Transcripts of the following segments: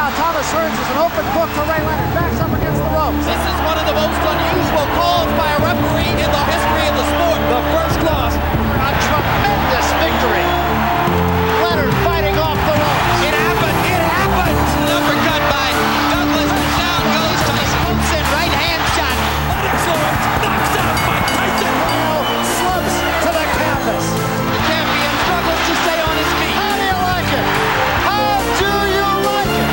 now. Thomas Hearns is an open book for Ray Leonard. Backs up against the ropes. This is one of the most unusual calls by a referee in the history of the sport. The first loss. A tremendous victory. Leonard fighting off the ropes. It happened. It happened. Uppercut by Douglas. Down goes Tyson. Thompson, right hand shot. Excellent. Knocks out Mike Tyson. Slumps to the canvas. The champion struggles to stay on his feet. How do you like it? How do you like it?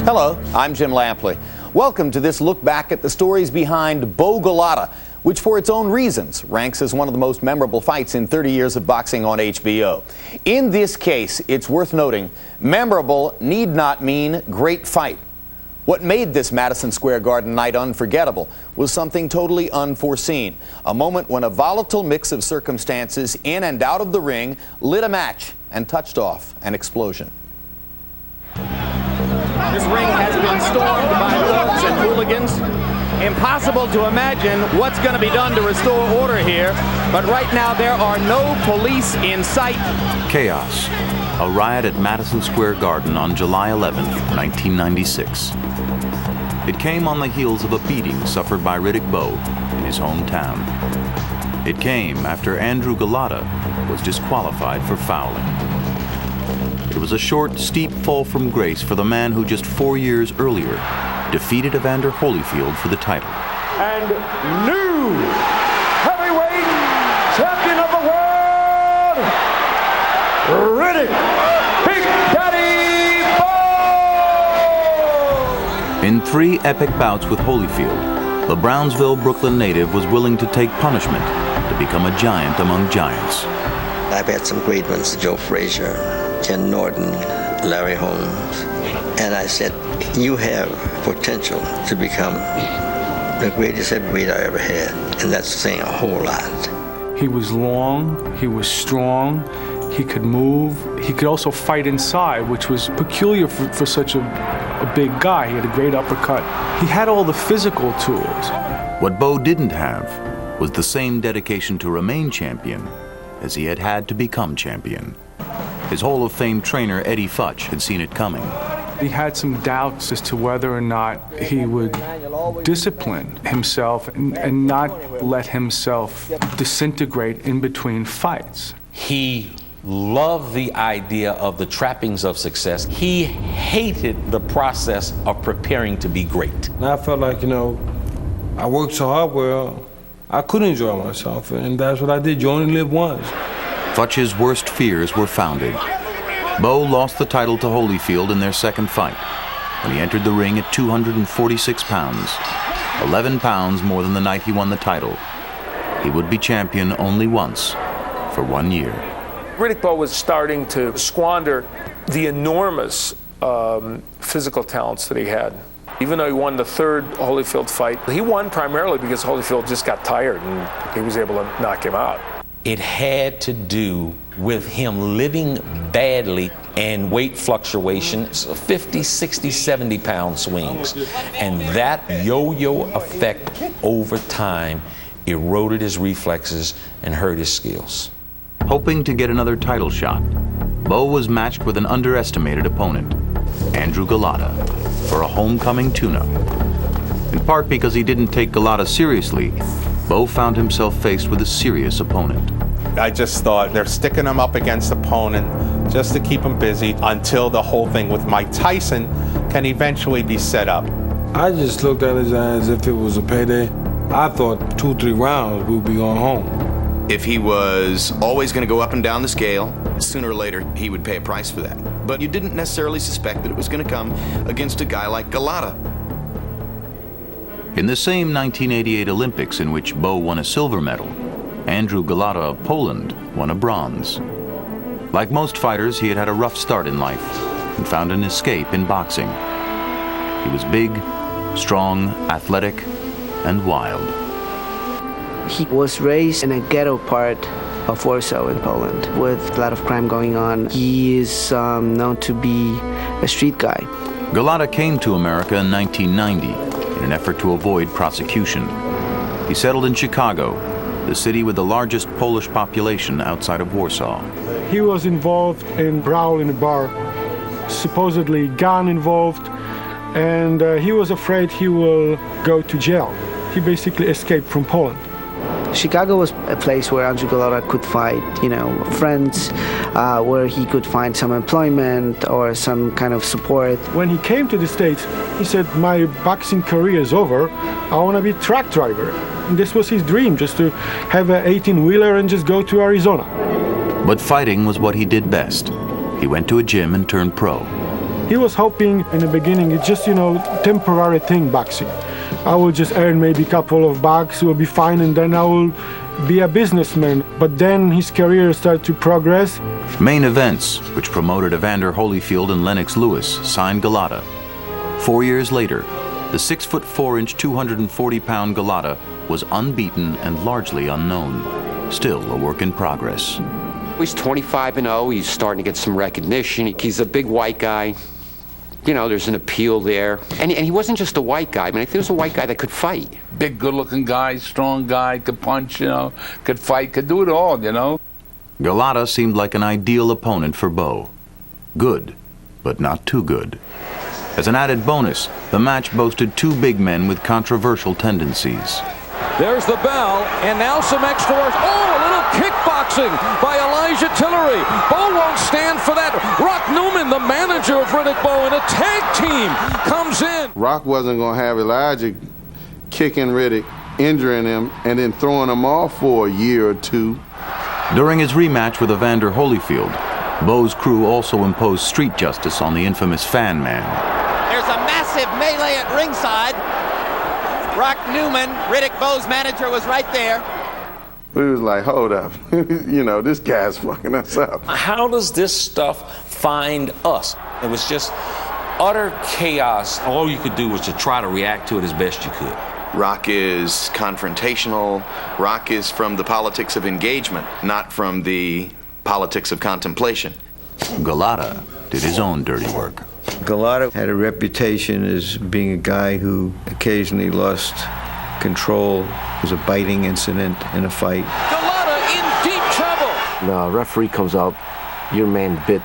Hello, I'm Jim Lampley. Welcome to this look back at the stories behind Bowe Golota, which for its own reasons ranks as one of the most memorable fights in 30 years of boxing on HBO. In this case, it's worth noting, memorable need not mean great fight. What made this Madison Square Garden night unforgettable was something totally unforeseen. A moment when a volatile mix of circumstances in and out of the ring lit a match and touched off an explosion. This ring has been stormed by thugs and hooligans. Impossible to imagine what's going to be done to restore order here, but right now there are no police in sight. Chaos. A riot at Madison Square Garden on July 11, 1996. It came on the heels of a beating suffered by Riddick Bowe in his hometown. It came after Andrew Golota was disqualified for fouling. It was a short, steep fall from grace for the man who just 4 years earlier defeated Evander Holyfield for the title. And new heavyweight champion of the world, Riddick Big Daddy Bowe! In 3 epic bouts with Holyfield, the Brownsville, Brooklyn native was willing to take punishment to become a giant among giants. I've had some great ones, Joe Frazier, Ken Norton, Larry Holmes, and I said, you have potential to become the greatest heavyweight I ever had, and that's saying a whole lot. He was long, he was strong, he could move, he could also fight inside, which was peculiar for such a big guy. He had a great uppercut. He had all the physical tools. What Bowe didn't have was the same dedication to remain champion as he had had to become champion. His Hall of Fame trainer, Eddie Futch, had seen it coming. He had some doubts as to whether or not he would discipline himself and not let himself disintegrate in between fights. He loved the idea of the trappings of success. He hated the process of preparing to be great. And I felt like, I worked so hard where I could enjoy myself, and that's what I did. You only live once. Futch's worst fears were founded. Bowe lost the title to Holyfield in their second fight when he entered the ring at 246 pounds, 11 pounds more than the night he won the title. He would be champion only once for 1 year. Riddick Bowe was starting to squander the enormous physical talents that he had. Even though he won the third Holyfield fight, he won primarily because Holyfield just got tired and he was able to knock him out. It had to do with him living badly and weight fluctuations, 50, 60, 70 pound swings. And that yo-yo effect over time eroded his reflexes and hurt his skills. Hoping to get another title shot, Bowe was matched with an underestimated opponent, Andrew Golota, for a homecoming tune-up. In part because he didn't take Golota seriously, Bowe found himself faced with a serious opponent. I just thought they're sticking him up against opponent just to keep him busy until the whole thing with Mike Tyson can eventually be set up. I just looked at it as if it was a payday. I thought 2-3 rounds we would be going home. If he was always going to go up and down the scale, sooner or later he would pay a price for that. But you didn't necessarily suspect that it was going to come against a guy like Golota. In the same 1988 Olympics in which Bowe won a silver medal, Andrew Golota of Poland won a bronze. Like most fighters, he had had a rough start in life and found an escape in boxing. He was big, strong, athletic, and wild. He was raised in a ghetto part of Warsaw in Poland with a lot of crime going on. He is known to be a street guy. Golota came to America in 1990 in an effort to avoid prosecution. He settled in Chicago, the city with the largest Polish population outside of Warsaw. He was involved in brawl in a bar, supposedly gun involved, and he was afraid he will go to jail. He basically escaped from Poland. Chicago was a place where Andrew Golota could find, friends, where he could find some employment or some kind of support. When he came to the States, he said, my boxing career is over. I want to be a truck driver. And this was his dream, just to have an 18-wheeler and just go to Arizona. But fighting was what he did best. He went to a gym and turned pro. He was hoping in the beginning, it's just, temporary thing, boxing. I will just earn maybe a couple of bucks, will be fine, and then I will be a businessman. But then his career started to progress. Main Events, which promoted Evander Holyfield and Lennox Lewis, signed Golota. 4 years later, the 6'4", 240-pound Golota was unbeaten and largely unknown. Still a work in progress. He's 25-0. He's starting to get some recognition. He's a big white guy. There's an appeal there. And he wasn't just a white guy. I mean, I think he was a white guy that could fight. Big, good-looking guy, strong guy, could punch, could fight, could do it all, Golota seemed like an ideal opponent for Bowe. Good, but not too good. As an added bonus, the match boasted two big men with controversial tendencies. There's the bell, and now some extra work. Oh, a little kickboxing by Elijah Tillery. Bowe won't stand for that. Rock Newman, the manager of Riddick Bowe, and a tag team comes in. Rock wasn't going to have Elijah kicking Riddick, injuring him, and then throwing him off for a year or two. During his rematch with Evander Holyfield, Bowe's crew also imposed street justice on the infamous Fan Man. There's a massive melee at ringside. Rock Newman, Riddick Bowe's manager, was right there. We was like, hold up, this guy's fucking us up. How does this stuff find us? It was just utter chaos. All you could do was to try to react to it as best you could. Rock is confrontational. Rock is from the politics of engagement, not from the politics of contemplation. Golota did his own dirty work. Golota had a reputation as being a guy who occasionally lost control. It was a biting incident in a fight. Golota in deep trouble. The referee comes up, your man bit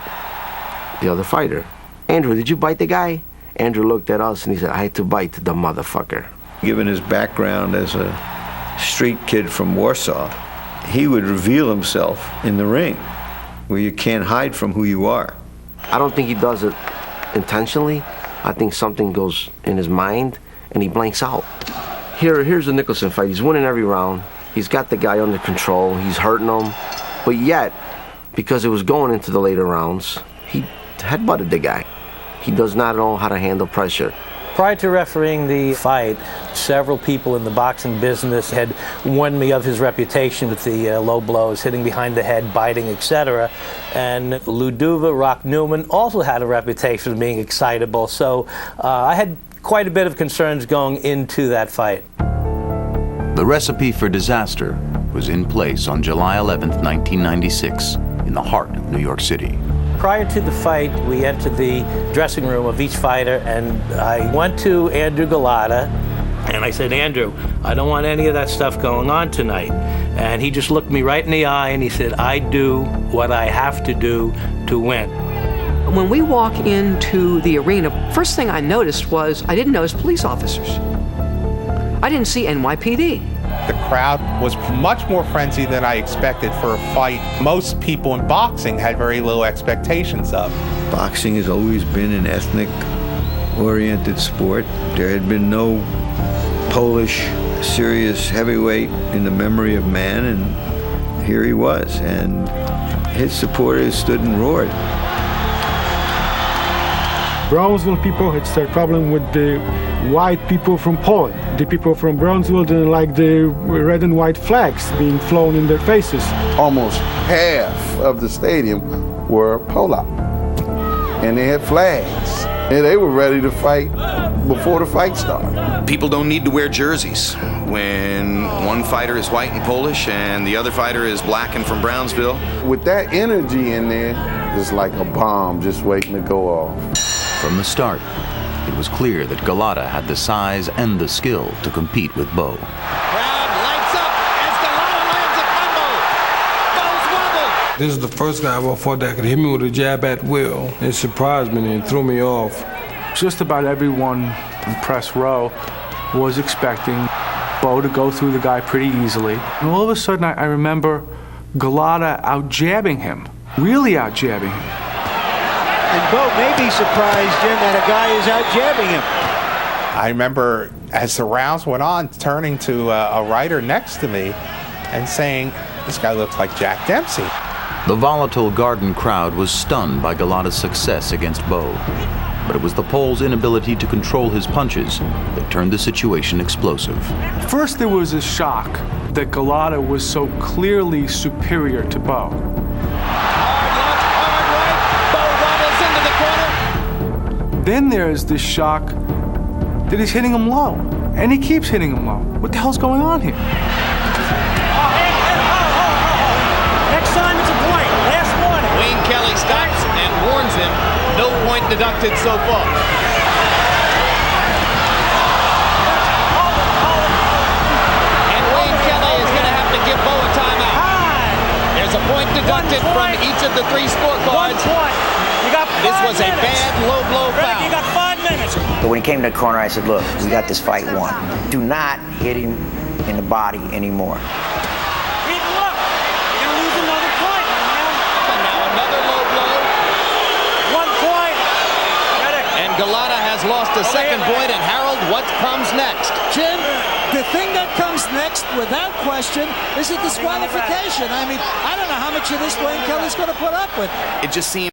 the other fighter. Andrew, did you bite the guy? Andrew looked at us and he said, I had to bite the motherfucker. Given his background as a street kid from Warsaw, he would reveal himself in the ring, where you can't hide from who you are. I don't think he does it intentionally. I think something goes in his mind and he blanks out. Here's the Nicholson fight. He's winning every round. He's got the guy under control. He's hurting him. But yet, because it was going into the later rounds, he headbutted the guy. He does not know how to handle pressure. Prior to refereeing the fight, several people in the boxing business had warned me of his reputation with the low blows, hitting behind the head, biting, etc. And Luduva, Rock Newman, also had a reputation of being excitable. So I had quite a bit of concerns going into that fight. The recipe for disaster was in place on July 11th, 1996, in the heart of New York City. Prior to the fight, we entered the dressing room of each fighter, and I went to Andrew Golota, and I said, Andrew, I don't want any of that stuff going on tonight. And he just looked me right in the eye, and he said, I do what I have to do to win. When we walk into the arena, first thing I noticed was I didn't notice police officers. I didn't see NYPD. The crowd was much more frenzied than I expected for a fight most people in boxing had very low expectations of. Boxing has always been an ethnic-oriented sport. There had been no Polish serious heavyweight in the memory of man, and here he was, and his supporters stood and roared. Brownsville people had started problem with the white people from Poland. The people from Brownsville didn't like the red and white flags being flown in their faces. Almost half of the stadium were Polak, and they had flags, and they were ready to fight before the fight started. People don't need to wear jerseys. When one fighter is white and Polish and the other fighter is black and from Brownsville. With that energy in there, it's like a bomb just waiting to go off. From the start, It was clear that Golota had the size and the skill to compete with Bowe. Crowd lights up as Golota lands a combo. Bowe's wobbled. This is the first guy I ever fought that could hit me with a jab at will. It surprised me and threw me off. Just about everyone in press row was expecting Bowe to go through the guy pretty easily. And all of a sudden, I remember Golota out-jabbing him, really out-jabbing him. And Bowe may be surprised, Jim, that a guy is out-jabbing him. I remember as the rounds went on, turning to a writer next to me and saying, this guy looks like Jack Dempsey. The volatile Garden crowd was stunned by Golota's success against Bowe. But it was the Pole's inability to control his punches that turned the situation explosive. First, there was a shock that Golota was so clearly superior to Bowe. Then there's this shock that he's hitting him low, and he keeps hitting him low. What the hell's going on here? Next time it's a point. Last warning. Wayne Kelly stops and warns him, no point deducted so far. And Wayne Kelly is going to have to give Bowe a timeout. There's a point deducted from each of the three scorecards. 1 point. You got 5 This was minutes. a bad low blow foul. You got 5 minutes. But when he came to the corner, I said, look, we got this fight won. Do not hit him in the body anymore. Keep look. You're going to lose another point, man. And now another low blow. 1 point. And Golota has lost a second point. And Harold, what comes next? Jim, the thing that comes next, without question, is a disqualification. I mean, I don't know how much of this Wayne Kelly's going to put up with. It just seemed